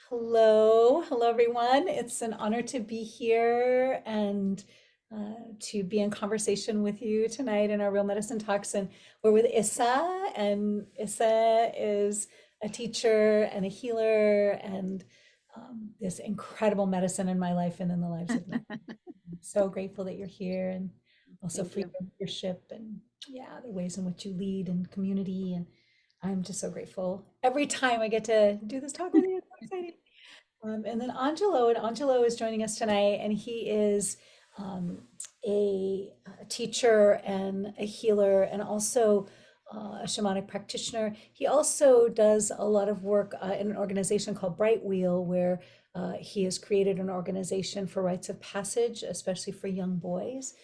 Hello, everyone. It's an honor to be here and to be in conversation with you tonight in our Real Medicine Talks. And we're with Issa, and Issa is a teacher and a healer and this incredible medicine in my life and in the lives of many. I'm so grateful that you're here and also Thank for you. your leadership and yeah, the ways in which you lead and community. And I'm just so grateful every time I get to do this talk with you. It's so exciting. And then Angelo is joining us tonight, and he is um, a teacher and a healer, and also a shamanic practitioner. He also does a lot of work in an organization called Bright Wheel, where he has created an organization for rites of passage, especially for young boys.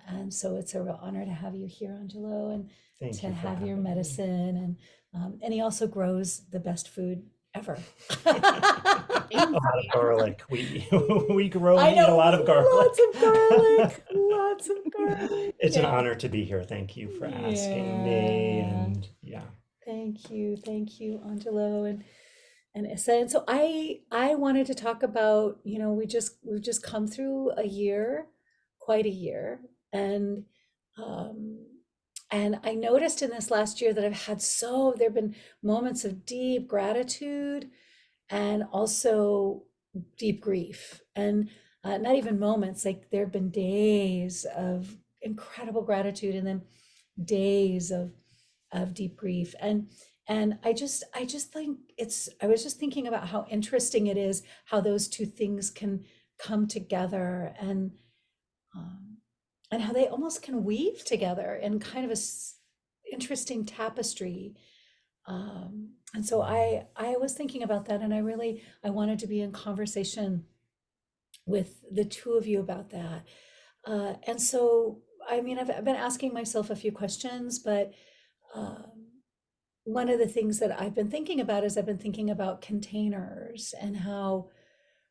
And so it's a real honor to have you here, Angelo, and Thank to you for have your having me. medicine. And he also grows the best food ever. A lot of garlic. We we grow I and eat a know, lot of lots garlic. of garlic, lots of garlic. It's an Yeah. honor to be here. Thank you for asking me. Yeah. And yeah, Thank you, Angelo and Issa. And so I wanted to talk about, we've just come through a year, quite a year, and um, and I noticed in this last year that there've been moments of deep gratitude and also deep grief. And not even moments, like there have been days of incredible gratitude and then days of deep grief. And I just think I was just thinking about how interesting it is how those two things can come together um, and how they almost can weave together in kind of interesting tapestry. And so I was thinking about that, and I wanted to be in conversation with the two of you about that. And so I mean I've been asking myself a few questions, but um, one of the things that I've been thinking about is I've been thinking about containers and how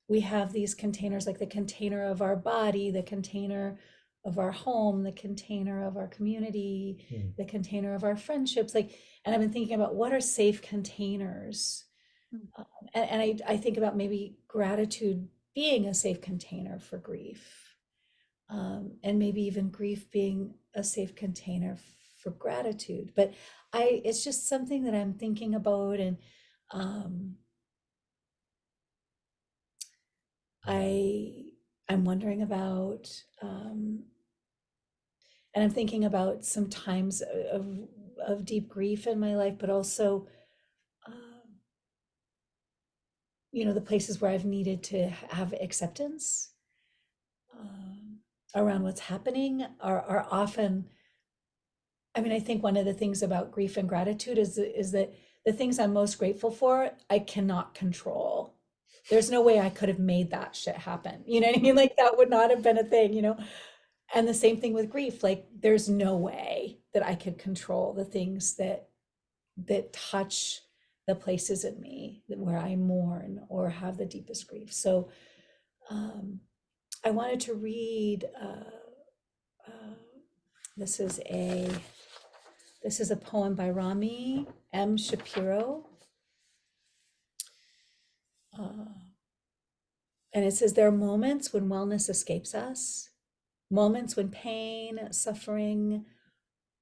we have these containers, like the container of our body, the container of our home, the container of our community, Hmm. the container of our friendships. And I've been thinking about what are safe containers. Mm. And I think about maybe gratitude being a safe container for grief, and maybe even grief being a safe container for gratitude. But it's just something that I'm thinking about, and um, I I'm wondering about, and I'm thinking about some times of deep grief in my life, but also, um, the places where I've needed to have acceptance um, around what's happening are often. I mean, I think one of the things about grief and gratitude is that the things I'm most grateful for, I cannot control. There's no way I could have made that shit happen. You know what I mean? Like that would not have been a thing. And the same thing with grief. Like there's no way that I could control the things that touch the places in me where I mourn or have the deepest grief. So um, I wanted to read. Uh, this is a This is a poem by Rami M. Shapiro. Uh, and it says, there are moments when wellness escapes us, moments when pain, suffering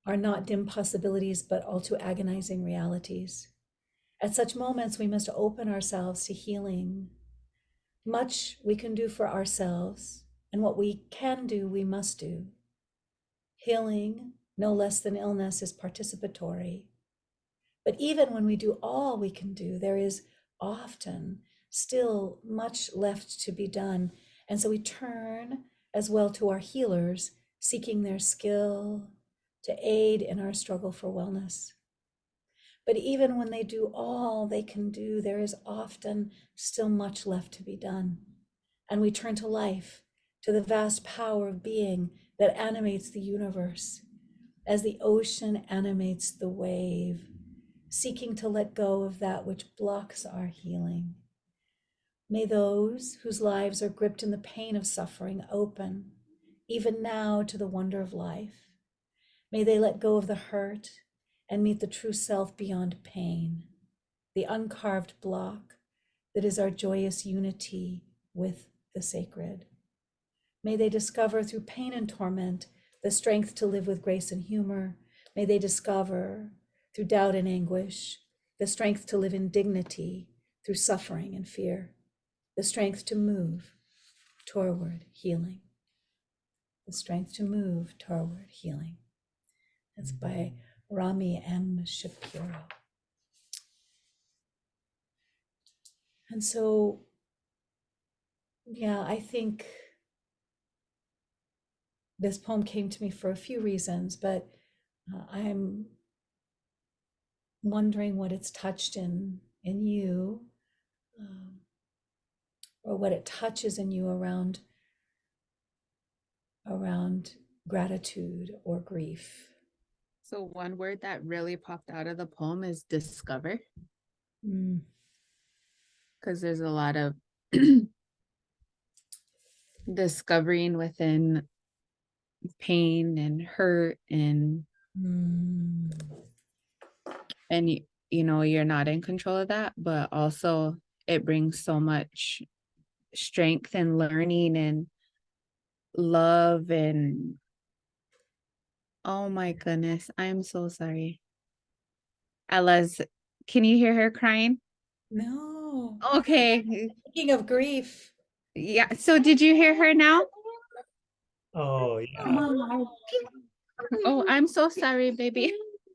are not dim possibilities, but all too agonizing realities. At such moments, we must open ourselves to healing. Much we can do for ourselves, and what we can do, we must do. Healing, no less than illness, is participatory. But even when we do all we can do, there is often still much left to be done. And so we turn as well to our healers, seeking their skill to aid in our struggle for wellness. But even when they do all they can do, there is often still much left to be done. And we turn to life, to the vast power of being that animates the universe, as the ocean animates the wave, seeking to let go of that which blocks our healing. May those whose lives are gripped in the pain of suffering open, even now, to the wonder of life. May they let go of the hurt and meet the true self beyond pain, the uncarved block that is our joyous unity with the sacred. May they discover through pain and torment the strength to live with grace and humor. May they discover through doubt and anguish the strength to live in dignity through suffering and fear, the strength to move toward healing, the strength to move toward healing. That's by Rami M. Shapiro. And so, yeah, I think this poem came to me for a few reasons, but I'm wondering what it's touched in you, or what it touches in you around gratitude or grief. So one word that really popped out of the poem is discover, because there's a lot of discovering within pain and hurt and you know, you're not in control of that, but also it brings so much strength and learning and love. And oh my goodness, I'm so sorry. Ella's, can you hear her crying? No. Okay. Speaking of grief. Yeah. So did you hear her now? Oh, yeah. Oh, I'm so sorry, baby.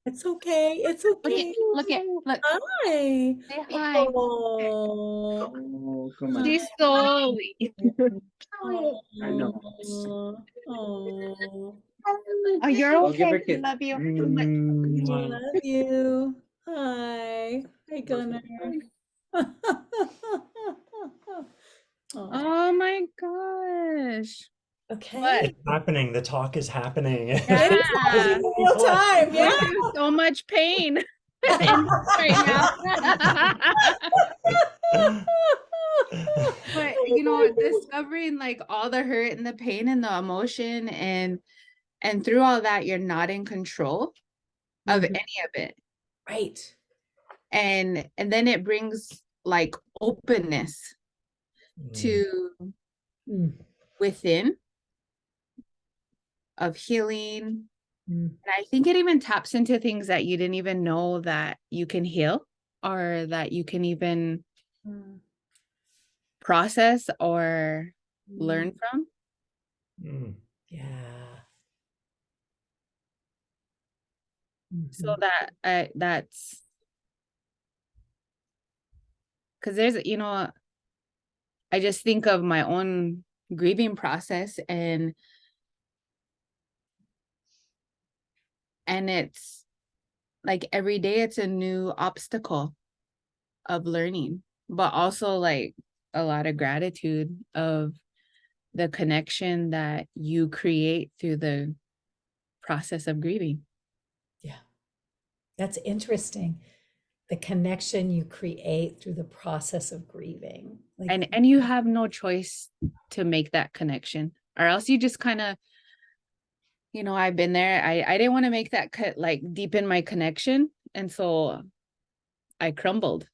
It's okay. It's okay. Look. Hi. Say hi. Oh, come on. She's so weak. I know. Oh, Oh, you're I'll give her okay. a kiss. Love you. I love you. Hi. Hi, Gunnar. Oh, Oh my gosh. okay. It's happening. The talk is happening. Yeah. In real time. We're Yeah. in so much pain in right now. But you know, discovering like all the hurt and the pain and the emotion and through all that, you're not in control of Mhm. any of it. Right. And then it brings like openness to within of healing. And I think it even taps into things that you didn't even know that you can heal or that you can even process or learn from. Yeah. So that's because there's, you know, I just think of my own grieving process and it's like every day it's a new obstacle of learning, but also like a lot of gratitude of the connection that you create through the process of grieving. Yeah. That's interesting. The connection you create through the process of grieving. Like, And you have no choice to make that connection, or else you just kind of, you know, I've been there. I didn't want to make that cut like deepen my connection. And so I crumbled.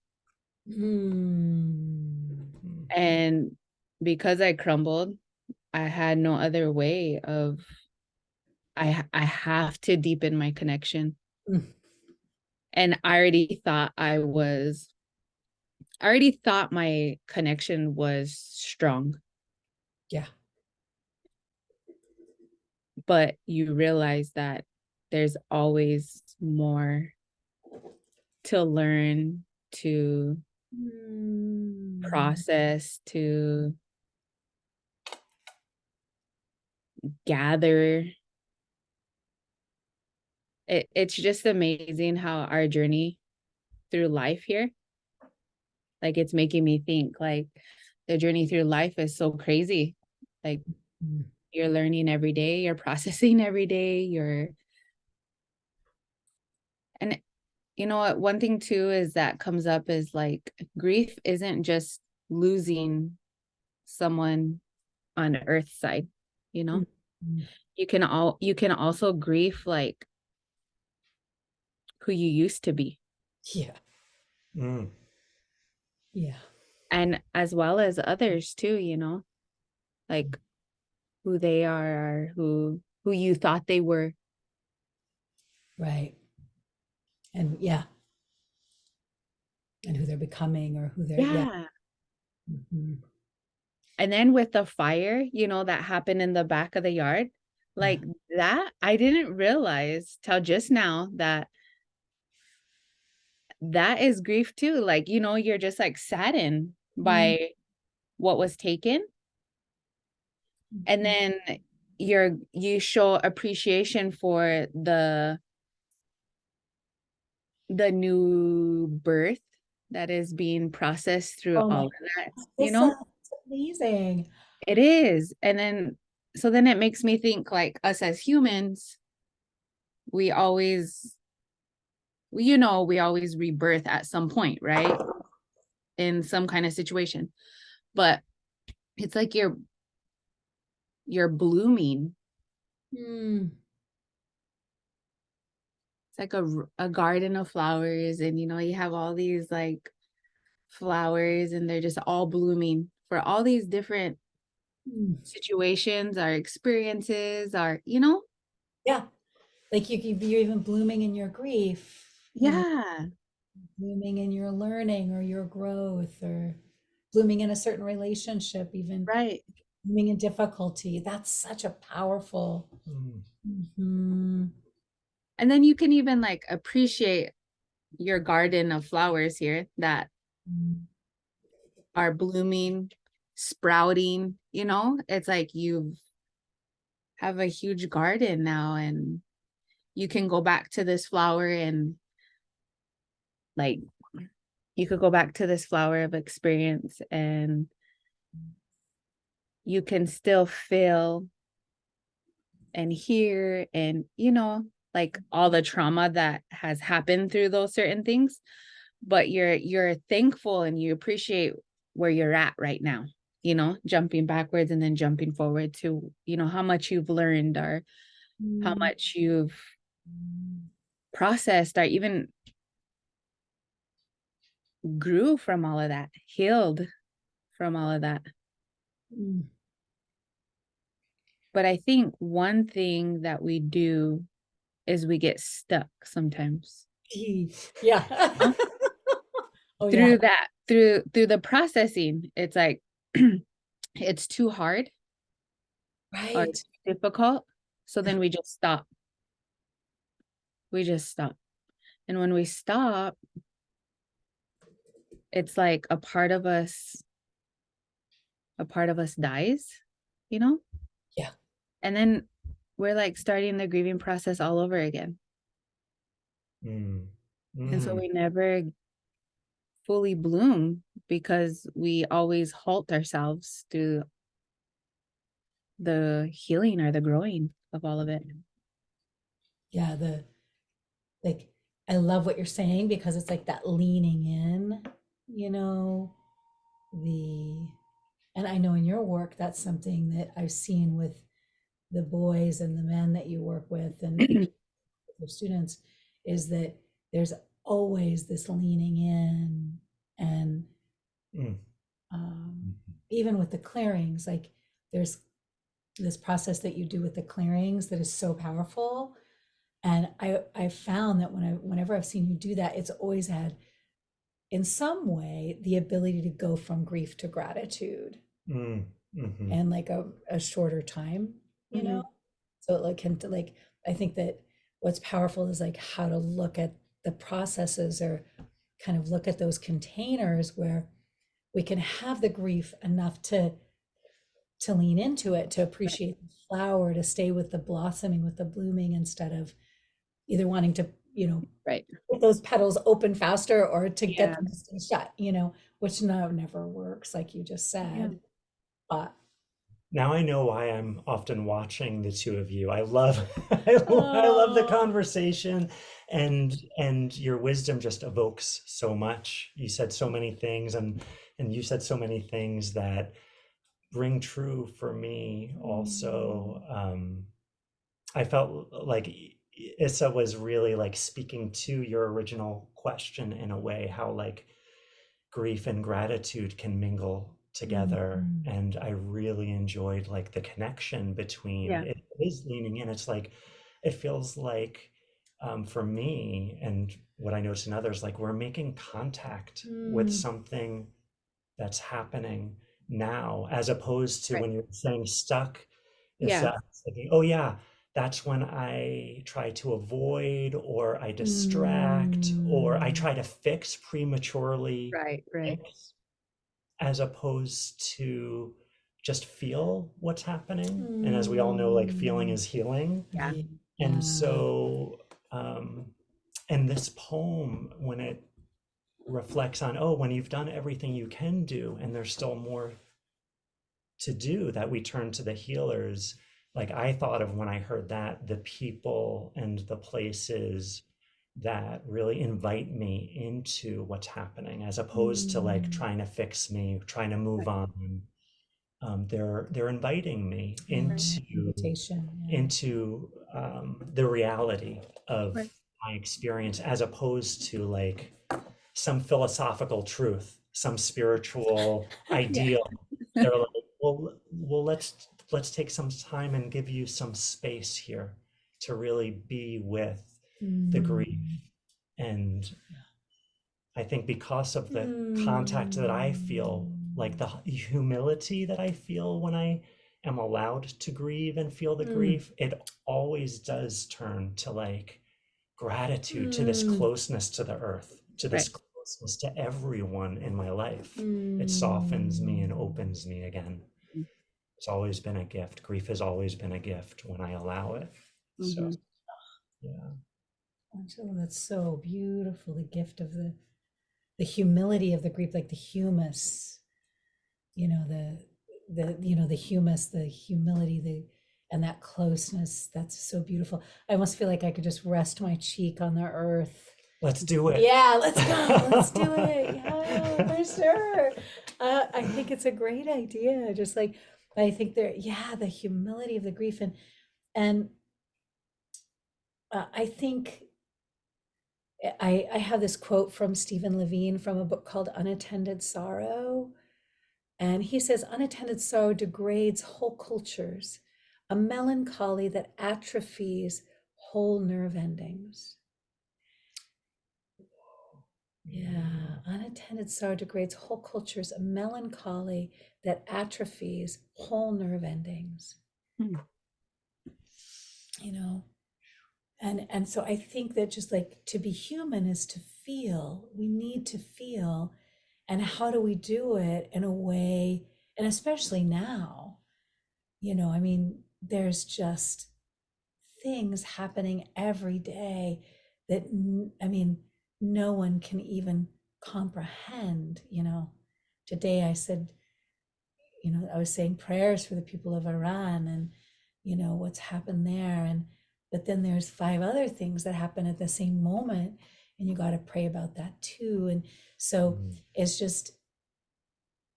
And because I crumbled, I had no other way of I have to deepen my connection. And I already thought my connection was strong. yeah. But you realize that there's always more to learn, to process, to gather. It's just amazing how our journey through life here, like it's making me think like the journey through life is so crazy. Like you're learning every day, you're processing every day, and you know what, one thing too is that comes up is like grief isn't just losing someone on earth side, you know. You can also grieve like who you used to be. Yeah. Yeah. and as well as others too, like who they are, or who you thought they were. Right. And yeah, and who they're becoming or who they're, yeah. Yeah. Mhm. And then with the fire, that happened in the back of the yard, Yeah. like that, I didn't realize till just now that that is grief too. Like, you're just like saddened Mm, by what was taken. And mhm. then you show appreciation for the new birth that is being processed through Oh my all of that, goodness, that's amazing. it is. And then so then it makes me think, like, us as humans, we always we always rebirth at some point, right? In some kind of situation. But it's like you're blooming. Mm, It's like a garden of flowers, and you have all these like flowers, and they're just all blooming for all these different mm. situations, our experiences, our Yeah, like you're even blooming in your grief, yeah, blooming in your learning or your growth, or blooming in a certain relationship, even right. blooming in difficulty. That's such a powerful. Mm. Mhm. And then you can even like appreciate your garden of flowers here that Mm, are blooming, sprouting, it's like you have a huge garden now, and you can go back to this flower, and like you could go back to this flower of experience, and you can still feel and hear, and like all the trauma that has happened through those certain things, but you're thankful and you appreciate where you're at right now, jumping backwards and then jumping forward to how much you've learned, or how mm, much you've processed, or even grew from all of that, healed from all of that. mm. But I think one thing that we do is we get stuck sometimes. Yeah. Huh? Oh yeah. Through the processing, it's like it's too hard or Right. it's difficult. So then we just stop. We just stop. And when we stop, it's like a part of us dies, you know? Yeah. And then we're like starting the grieving process all over again. Mm. And so Mm. we never fully bloom because we always halt ourselves through the healing or the growing of all of it. Yeah, like I love what you're saying because it's like that leaning in, you know, the and I know in your work that's something that I've seen with the boys and the men that you work with and your students is that there's always this leaning in and Mm. um, even with the clearings, like there's this process that you do with the clearings that is so powerful. And I found that whenever I've seen you do that, it's always had in some way the ability to go from grief to gratitude Mm. Mhm. and like a shorter time, you know? Mhm. So it like can like I think that what's powerful is like how to look at the processes or kind of look at those containers where we can have the grief enough to lean into it, to Right. appreciate the flower, to stay with the blossoming, with the blooming instead of either wanting to, Right. get those petals open faster or to get Yeah. them to stay shut, which never works, like you just Yeah. said. But Now I know why I'm often watching the two of you. I love I love the oh, conversation, and your wisdom just evokes so much. You said so many things, and you said so many things that ring true for me also. I felt like Issa was really like speaking to your original question in a way, how like grief and gratitude can mingle together. Mhm. And I really enjoyed like the connection between Yeah. it is leaning in. It's like it feels like for me and what I notice in others, like we're making contact with Mm. something that's happening now, as opposed to Right. when you're saying stuck, is Yeah. thinking, oh yeah, that's when I try to avoid or I distract or I Mm. try to fix prematurely, Right. Right. fix, as opposed to just feel what's happening. And as we all know, like feeling Mm. is healing. Yeah. And Yeah. so, and this poem, when it reflects on, oh, when you've done everything you can do and there's still more to do, that we turn to the healers. Like I thought of when I heard that, the people and the places that really invite me into what's happening, as opposed to like Mm. trying to fix me, trying to move Right. on. They're inviting me Right. Invitation. Yeah. the reality of Right. my experience, as opposed to like some philosophical truth, some spiritual Yeah. ideal. They're like, well, let's take some time and give you some space here to really be with the grief. Mm. And I think because of the contact that I feel, like Mm. the humility that I feel when I am allowed to grieve and feel the Mm. grief, it always does turn to like gratitude, to this Mm. closeness to the earth, to this Right. closeness to everyone in my life. It softens me and Mm. opens me again. It's always been a gift. Grief has always been a gift when I allow it. So, Mm-hmm. yeah. Angelo, that's so beautiful. The gift of the humility of the grief, like the humus, the humus, the humility, and that closeness. That's so beautiful. I almost feel like I could just rest my cheek on the earth. Let's do it. Yeah, let's go. Let's do it. Yeah, for sure. I think it's a great idea. Just like I think yeah, the humility of the grief and I think I have this quote from Stephen Levine from a book called Unattended Sorrow. And he says, unattended sorrow degrades whole cultures, a melancholy that atrophies whole nerve endings. Yeah, unattended sorrow degrades whole cultures, a melancholy that atrophies whole nerve endings. Hmm. You know, and so I think that just like to be human is to feel. We need to feel, and how do we do it in a way, and especially now, I mean, there's just things happening every day that I mean, no one can even comprehend. Today I said, I was saying prayers for the people of Iran and what's happened there, and but then there's 5 other things that happen at the same moment, and you got to pray about that too. And so it's just,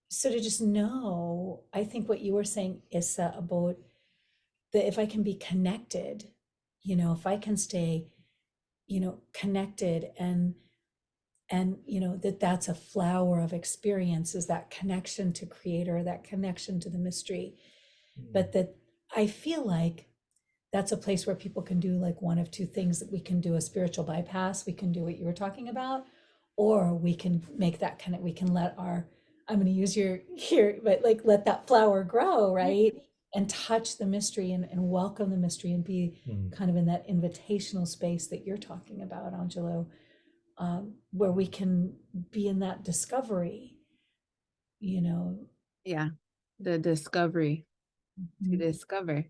so to just know, I think what you were saying, Issa, about that if I can be connected, if I can stay, connected, and that's a flower of experiences, that connection to creator, that connection to the mystery. But that I feel like that's a place where people can do like one of two things. That we can do a spiritual bypass, we can do what you were talking about, or we can make that kind of, we can let our, I'm going to use your here, but like let that flower grow, right? And touch the mystery and welcome the mystery and be kind of in that invitational space that you're talking about, Angelo, where we can be in that discovery, you know. Yeah. The discovery to Mhm. discover.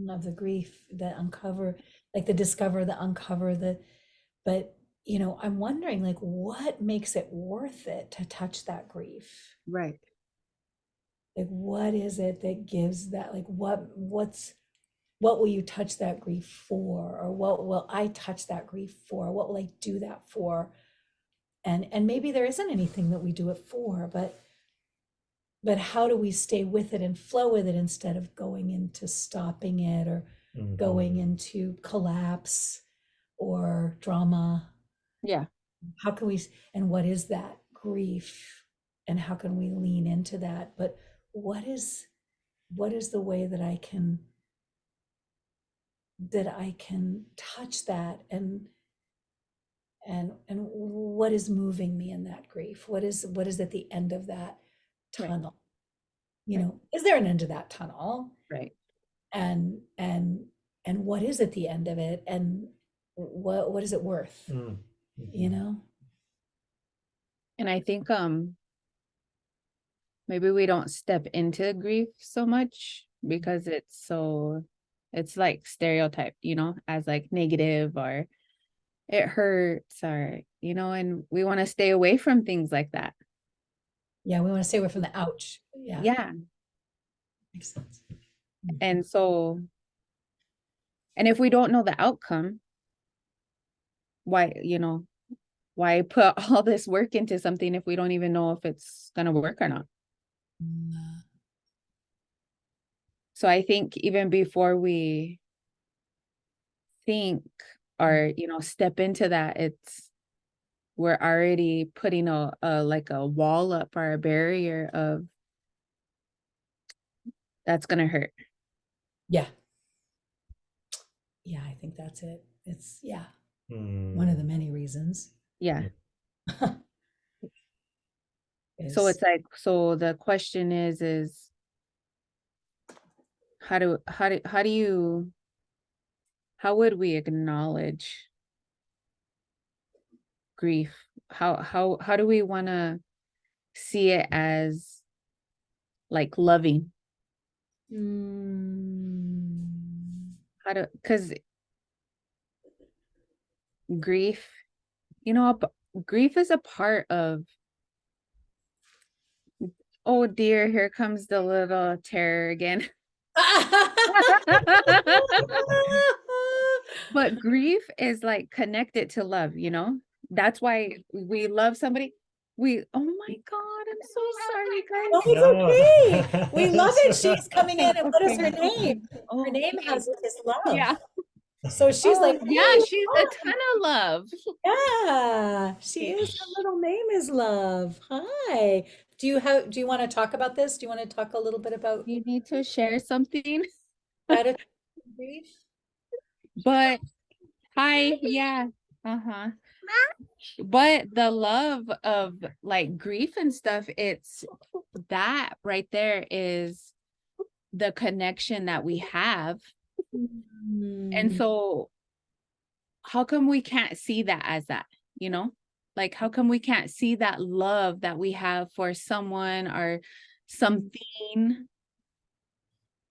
Of the grief, the uncover, like the discover, the uncover, but I'm wondering, like, what makes it worth it to touch that grief? Right. Like, what is it that gives that, like, what will you touch that grief for? Or what will I touch that grief for? What will I do that for? And maybe there isn't anything that we do it for, but how do we stay with it and flow with it instead of going into stopping it or going into collapse or drama? Yeah. How can we, and what is that grief and how can we lean into that, but what is the way that I can touch that, and what is moving me in that grief? What is at the end of that Right. tunnel? You Right. know, is there an end to that tunnel? Right. And what is at the end of it, and what is it worth? Mm. You Mhm. know? And I think maybe we don't step into grief so much because it's like stereotyped, as like negative, or it hurts, or and we want to stay away from things like that. Yeah, we want to stay away from the ouch. Yeah, Yeah. makes sense. And so, and if we don't know the outcome, why put all this work into something if we don't even know if it's going to work or not? So I think even before we think or step into that, we're already putting a like a wall up, or a barrier of that's gonna hurt. Yeah. Yeah, I think that's it. It's one of the Mm. many reasons Yeah. So is it's like, so the question is how would we acknowledge grief? How do we want to see it as like loving? mm, Because grief, grief is a part of, oh dear, here comes the little terror again. But grief is like connected to love, that's why we love somebody. Oh my God, I'm so sorry, Oh, guys. it's No, okay. We love it. She's coming in, and what is her Okay. name? Her Oh, name okay. has is love. Yeah. So she's Oh, like, yeah, hey, she's a ton of love. yeah, she is. Her little name is Love. Hi. Do you want to talk about this? Do you want to talk a little bit about You need to share something. gratitude and grief? But hi, yeah. Uh-huh. But the love of like grief and stuff, it's that right there is the connection that we have. And Mm, so how come we can't see that as that, like how come we can't see that love that we have for someone or something,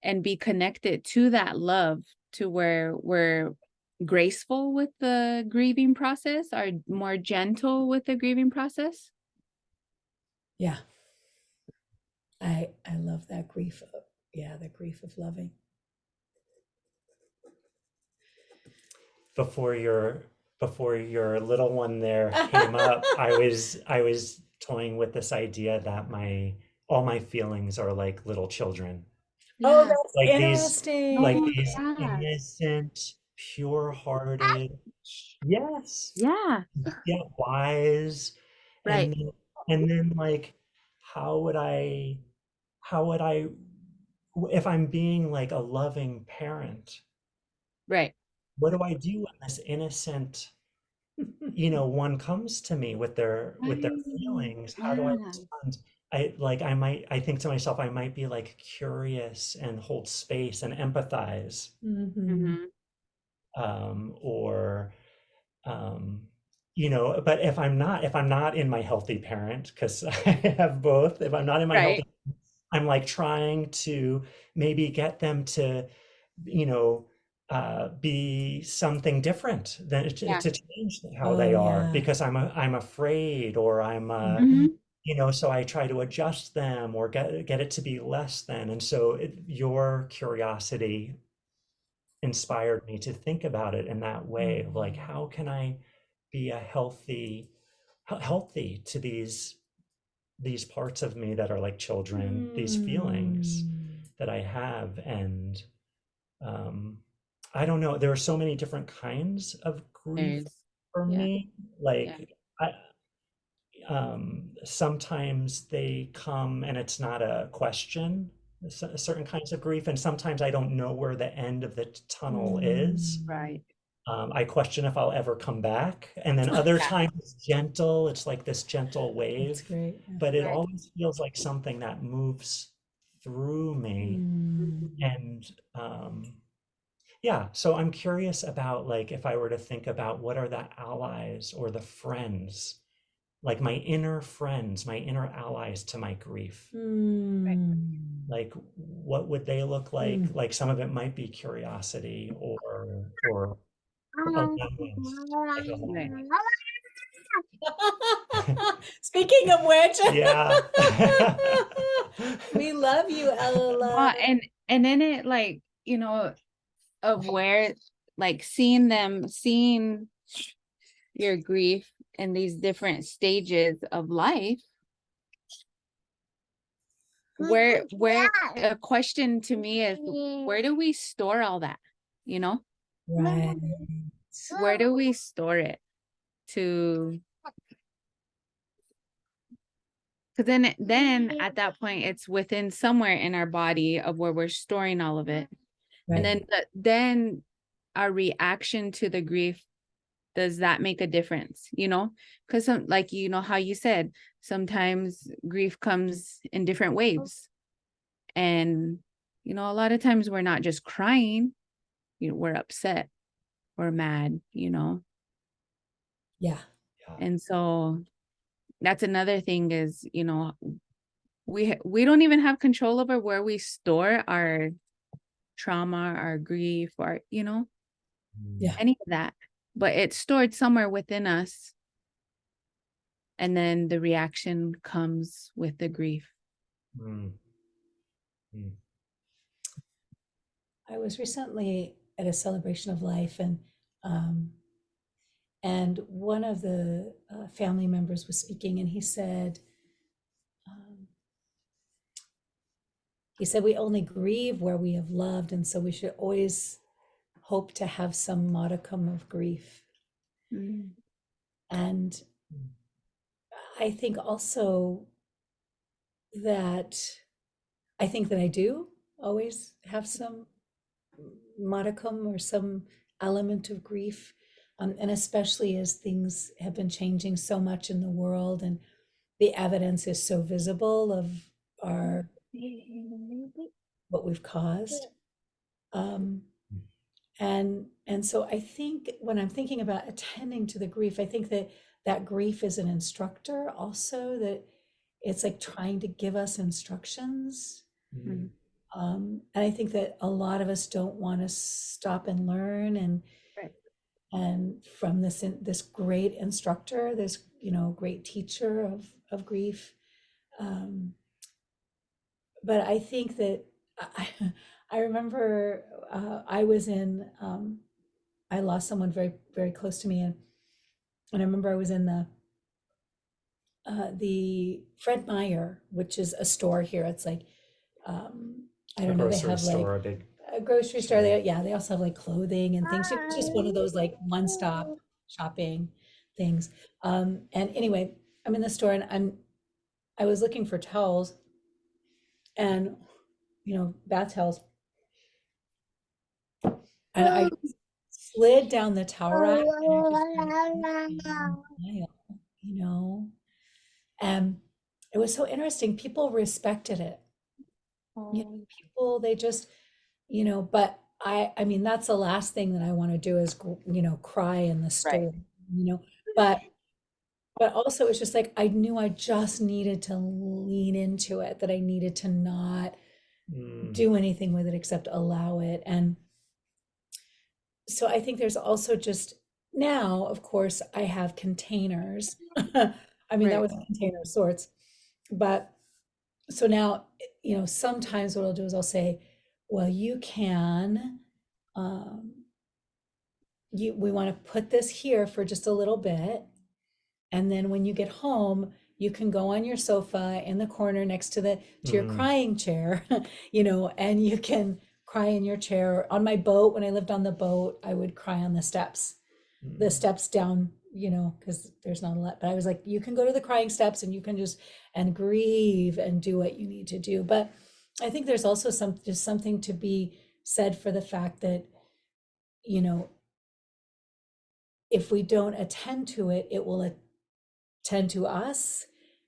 and be connected to that love, to where we're graceful with the grieving process, or more gentle with the grieving process? yeah, I love that grief. Yeah, the grief of loving. before your little one there came up, I was toying with this idea that all my feelings are like little children, Oh, Yeah. that's like Oh, these yeah. innocent, pure-hearted, yes, Yeah. yeah, wise, Right. and then like, how would I how would I if I'm being like a loving parent, Right. what do I do when this innocent, one comes to me with their Right. feelings? How do I Yeah. respond? I think to myself, I might be like curious and hold space and empathize, Mhm. Mm-hmm. or um, but if I'm not in my healthy parent, because I have both, if I'm not in my healthy, Right. I'm like trying to maybe get them to, you know, be something different than Yeah. to change how Oh, they are, yeah. because I'm afraid, or Mhm. so I try to adjust them, or get it to be less than. And so your curiosity inspired me to think about it in that way, of like, Mm. how can I be a healthy to these parts of me that are like children, these feelings Mm. that I have. And um, I don't know, there are so many different kinds of grief There's, for yeah. me. Yeah. Like, I sometimes they come and it's not a question, certain kinds of grief, and sometimes I don't know where the end of the tunnel is. Right. I question if I'll ever come back. And then other times it's gentle, it's like this gentle That's wave, great. Yeah. but it Right. always feels like something that moves through me. Mm. And yeah, so I'm curious about, like, if I were to think about what are the allies or the friends, like my inner friends, my inner allies to my grief. Mm. Like, what would they look like? Mm. Like, some of it might be curiosity or allowance, like Right. allowance. Speaking of which, Yeah. we love you, Ella. And then it, like, of where, like, seeing your grief in these different stages of life, where a question to me is, where do we store all that? Right. Where do we store it? To Because then at that point, it's within somewhere in our body of where we're storing all of it. And Right. then our reaction to the grief, does that make a difference? Because like, how you said, sometimes grief comes in different waves. And, a lot of times we're not just crying, we're upset, we're mad, Yeah. Yeah. And so that's another thing is, we don't even have control over where we store our trauma, our grief, or Yeah. any of that, but it's stored somewhere within us, and then the reaction comes with the grief. Mm. Mm. I was recently at a celebration of life, and one of the family members was speaking, and um, he said we only grieve where we have loved, and so we should always hope to have some modicum of grief. Mm. And I think also that I think that I do always have some modicum or some element of grief. And especially as things have been changing so much in the world and the evidence is so visible of our what we've caused. And so I think when I'm thinking about attending to the grief, I think that grief is an instructor also, that it's like trying to give us instructions. Mm. And I think that a lot of us don't want to stop and learn Right. and from this great instructor, this great teacher of grief. But I think that I, I remember I lost someone very very close to me, and I remember I was in the Fred Meyer, which is a store here. It's like I A don't know. They grocery have like store, a big a grocery store. chain. They also have like clothing and things. It's just one of those like one-stop shopping things. And anyway, I'm in the store and I was looking for towels and bath towels, and I slid down the towel rack and I just started smile, you know. And it was so interesting. People respected it. People, they just, but I mean, that's the last thing that I want to do is, cry in the Right. store, but also it's just like, I knew I just needed to lean into it, that I needed to not do anything with it except allow it. And so I think there's also just now, of course, I have containers. I mean, that Right. was a container of sorts, but so now, sometimes what I'll do is I'll say, well, you can, we want to put this here for just a little bit. And then when you get home, you can go on your sofa in the corner next to your crying chair, and you can cry in your chair. On my boat, when I lived on the boat, I would cry on the steps down you know, because there's not a lot, but I was like, you can go to the crying steps and you can just, and grieve and do what you need to do. But I think there's also just something to be said for the fact that, you know, if we don't attend to it, it will attend to us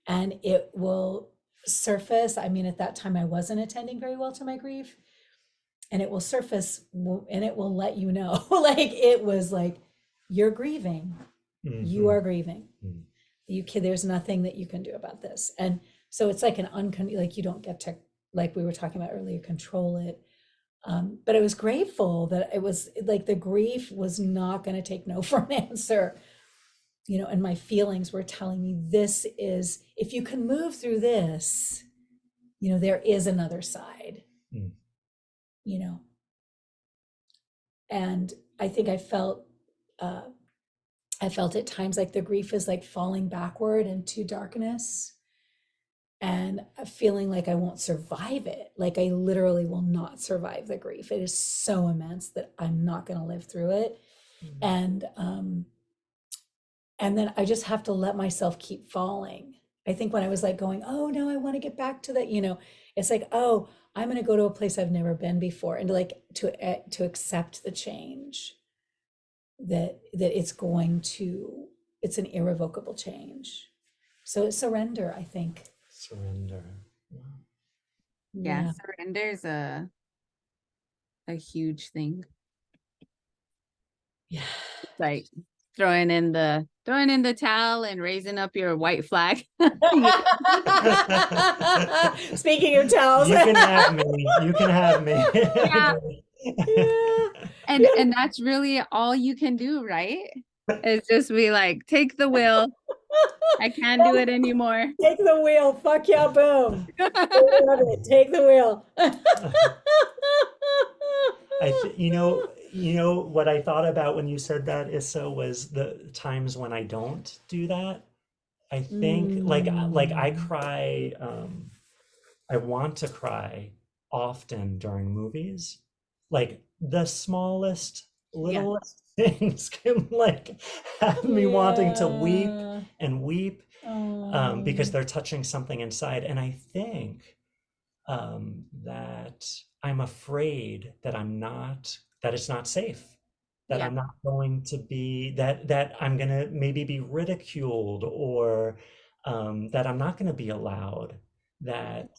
and it will surface. I mean, at that time, I wasn't attending very well to my grief, and it will surface and it will let you know. Like, it was like, you're grieving, you are grieving. There's nothing that you can do about this. And so it's like like you don't get to, like we were talking about earlier, control it. But I was grateful that it was like the grief was not going to take no for an answer, you know, and my feelings were telling me, this is, if you can move through this, you know, there is another side, you know. And I think I felt at times like the grief is like falling backward into darkness and feeling like I won't survive it. Like I literally will not survive the grief. It is so immense that I'm not going to live through it. And then I just have to let myself keep falling. I think when I was like going, oh no, I want to get back to that, you know, it's like, oh, I'm going to go to a place I've never been before, and to accept the change, that it's an irrevocable change. So it's surrender, I think. Surrender. Yeah, surrender's a huge thing. Yeah. Like throwing in the towel and raising up your white flag. Speaking of towels, You can have me. You can have me. Yeah. Yeah. And that's really all you can do, right? It's just be like, take the wheel. I can't do it anymore. Take the wheel. Fuck yeah, boom. I love it. Take the wheel. You know what I thought about when you said that, Issa, was the times when I don't do that. I think like I cry. I want to cry often during movies. Like the smallest, littlest things can like have me wanting to weep and weep because they're touching something inside. And I think that I'm afraid that it's not safe, that I'm not going to be, that I'm going to maybe be ridiculed, or that I'm not going to be allowed, that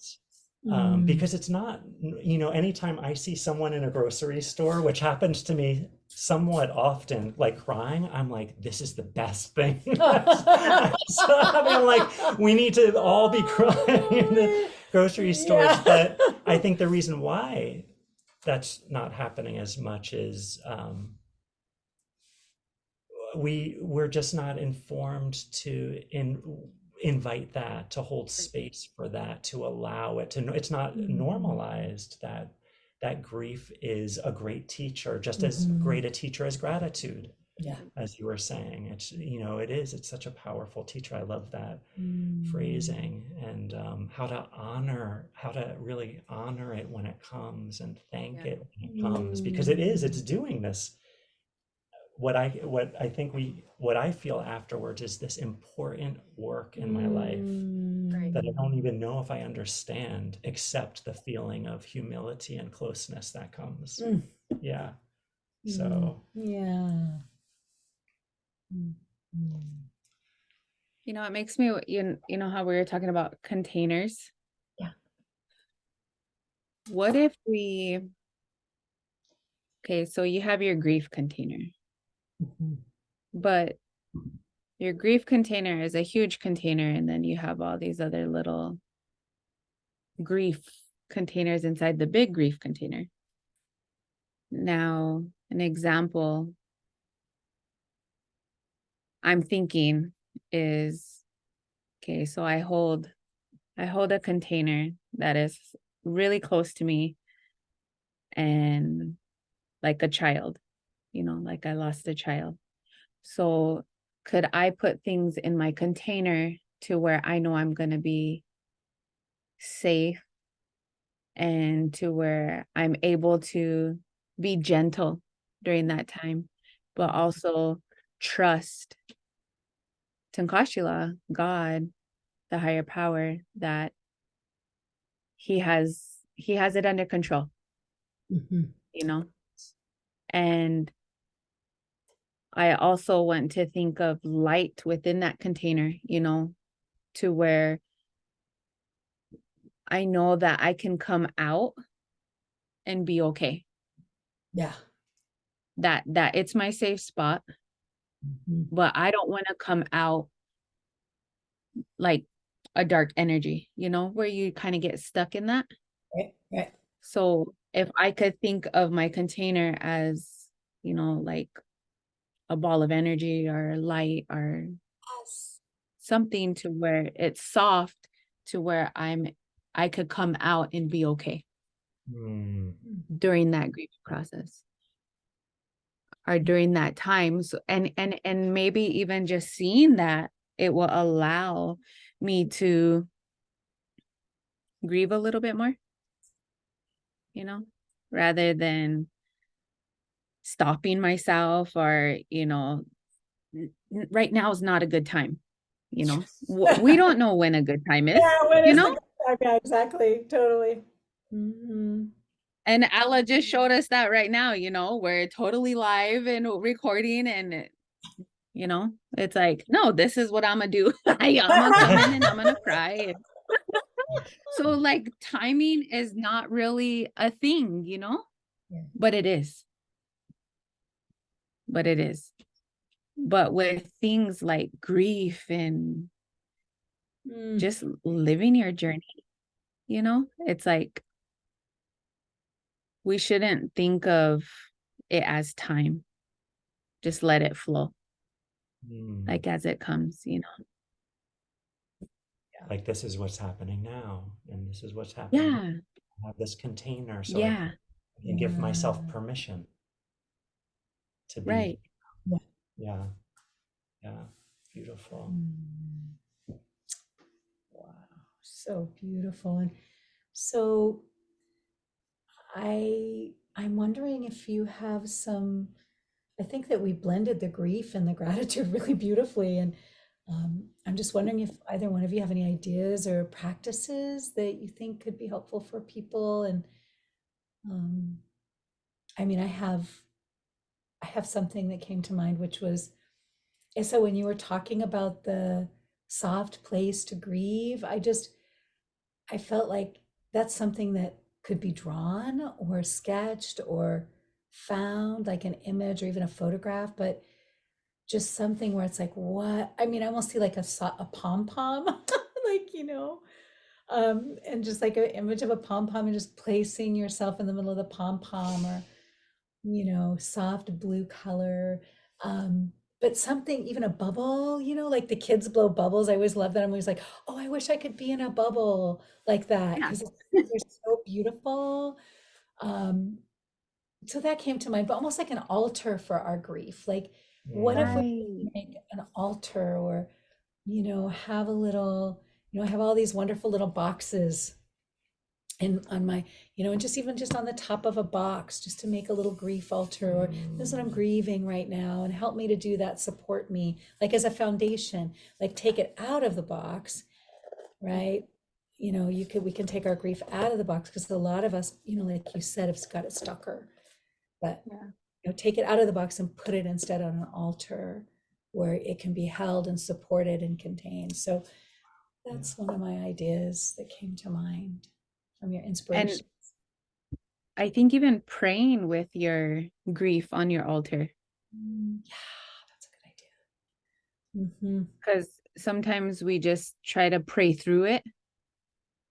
because it's not, you know, anytime I see someone in a grocery store, which happens to me somewhat often, like crying, I'm like, this is the best thing. So I'm like, we need to all be crying in the grocery stores. Yeah. But I think the reason why that's not happening as much is we're just not informed to invite that, to hold space for that, to allow it to. It's not normalized that grief is a great teacher, just as great a teacher as gratitude. Yeah. As you were saying, it's, you know, it's such a powerful teacher. I love that phrasing, and how to really honor it when it comes, and thank it when it comes, because it's doing this. What I feel afterwards is this important work in my life that I don't even know if I understand, except the feeling of humility and closeness that comes. Yeah. So yeah. You know, it makes me, you know how we were talking about containers? Yeah. What if okay, so you have your grief container, but your grief container is a huge container, and then you have all these other little grief containers inside the big grief container. Now, an example I'm thinking is, okay, so I hold a container that is really close to me, and like a child, you know, like I lost a child. So could I put things in my container to where I know I'm going to be safe, and to where I'm able to be gentle during that time, but also trust Tankashila, God, the higher power, that he has it under control, Mhm. you know? And I also want to think of light within that container, you know, to where I know that I can come out and be okay. Yeah. That it's my safe spot, Mhm. but I don't want to come out like a dark energy, you know, where you kind of get stuck in that. Right, right. So if I could think of my container as, you know, like a ball of energy or light or Yes. something to where it's soft, to where I could come out and be okay Mm. during that grief process or during that time. So, and maybe even just seeing that, it will allow me to grieve a little bit more, you know, rather than stopping myself or, you know, right now is not a good time, you know. We don't know when a good time is, Yeah, when you is the know. good time? Yeah, exactly. Totally. Mhm. And Ella just showed us that right now, you know, we're totally live and recording, and you know, it's like, no, this is what I'm gonna do. I'm gonna come in and I'm gonna cry. So like timing is not really a thing, you know, Yeah. but it is. But it is. But with things like grief and Mm. just living your journey, you know, it's like we shouldn't think of it as time. Just let it flow, Mm. like as it comes, you know. Like this is what's happening now, and this is what's happening. Yeah, I have this container, so yeah, I can give myself Yeah. permission to be. right. Yeah. Yeah, yeah, beautiful. Mm. Wow. So beautiful. And so I'm wondering if you have some, I think that we blended the grief and the gratitude really beautifully. And I'm just wondering if either one of you have any ideas or practices that you think could be helpful for people. And um, I mean, I have something that came to mind, which was, so when you were talking about the soft place to grieve, I felt like that's something that could be drawn or sketched or found, like an image or even a photograph, but just something where it's like, what? I mean, I almost see like a pom pom, like, and just like an image of a pom pom and just placing yourself in the middle of the pom pom, or, soft blue color. But something, even a bubble, like the kids blow bubbles. I always love that. I'm always like, oh, I wish I could be in a bubble like that Yeah, because they're so beautiful. Um, so that came to mind, but almost like an altar for our grief. Like, what if we Mm. right. make an altar, or, have a little, I have all these wonderful little boxes and on my, and just even just on the top of a box, just to make a little grief altar, or this is what I'm grieving right now, and help me to do that, support me, like as a foundation, like take it out of the box, right? We can take our grief out of the box because a lot of us, like you said, have got it stucker. But Yeah. take it out of the box and put it instead on an altar where it can be held and supported and contained. So that's one of my ideas that came to mind from your And inspiration. I think even praying with your grief on your altar, Yeah, that's a good idea. Hmm. because sometimes we just try to pray through it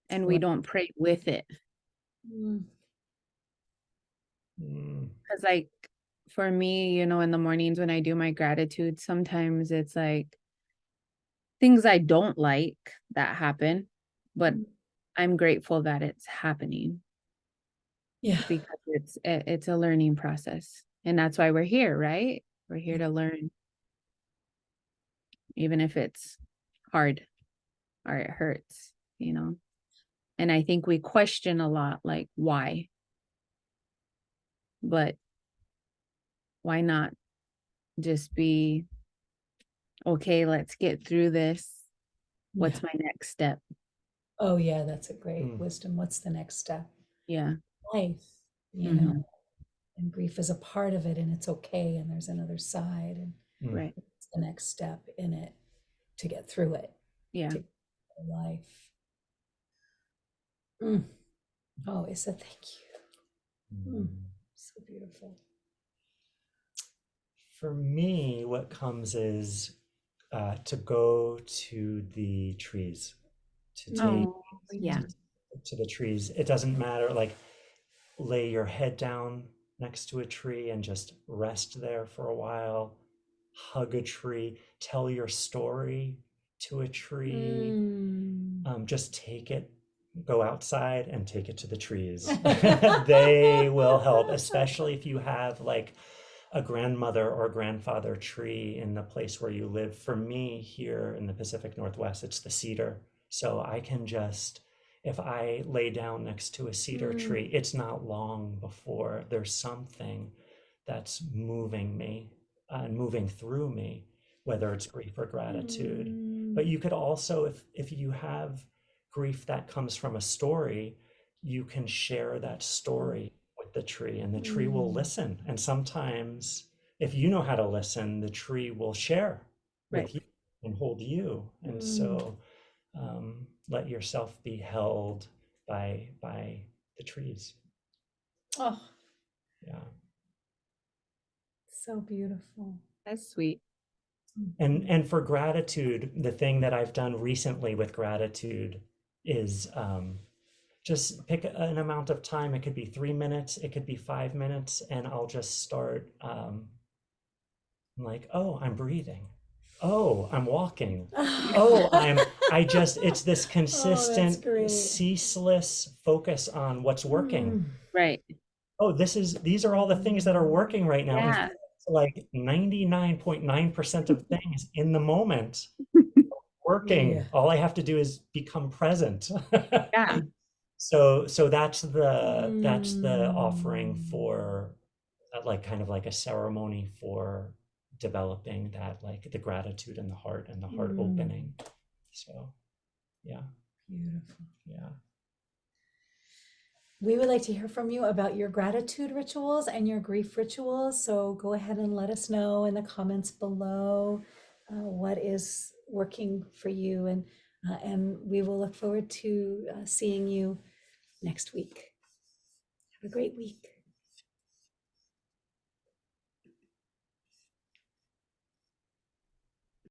and we Right. don't pray with it. Mm. Mm. Because, like, for me, you know, in the mornings when I do my gratitude, sometimes it's like things I don't like that happen, but I'm grateful that it's happening Yeah. because it's a learning process. And that's why we're here, right? We're here to learn, even if it's hard or it hurts, you know. And I think we question a lot, like, why? But why not just be okay, let's get through this. What's Yeah. my next step? Oh, yeah, that's a great Mm. wisdom. What's the next step? Yeah. Life, you know, Mhm. and grief is a part of it, and it's okay. And there's another side, and Mm. Right. it's the next step in it to get through it, Yeah. to get through life. Mm. Oh, Issa, thank you. Mm. So beautiful. For me, what comes is to go to the trees, to take Oh, yeah. to the trees. It doesn't matter, like lay your head down next to a tree and just rest there for a while, hug a tree, tell your story to a tree. Just take it, go outside and take it to the trees. They will help, especially if you have like a grandmother or grandfather tree in the place where you live. For me here in the Pacific Northwest, it's the cedar. So I can just, if I lay down next to a cedar tree, it's not long before there's something that's moving me and moving through me, whether it's grief or gratitude. But you could also, if you have grief that comes from a story, you can share that story with the tree, and the tree will listen. And sometimes, if you know how to listen, the tree will share Right. with you and hold you. And so let yourself be held by the trees. Oh, Yeah. so beautiful. That's sweet. And for gratitude, the thing that I've done recently with gratitude is just pick an amount of time. It could be 3 minutes, it could be 5 minutes, and I'll just start like, oh, I'm breathing. Oh, I'm walking. Oh, it's this Oh, that's consistent, great. ceaseless focus on what's working. Right. Oh, these are all the things that are working right now. In Yeah. fact, like 99.9% of things in the moment working. Yeah. All I have to do is become present. Yeah. So that's the offering Mm. for like kind of like a ceremony for developing that, like the gratitude in the heart and the heart opening. So yeah, Beautiful. yeah. We would like to hear from you about your gratitude rituals and your grief rituals. So go ahead and let us know in the comments below what is working for you, and we will look forward to seeing you next week. Have a great week.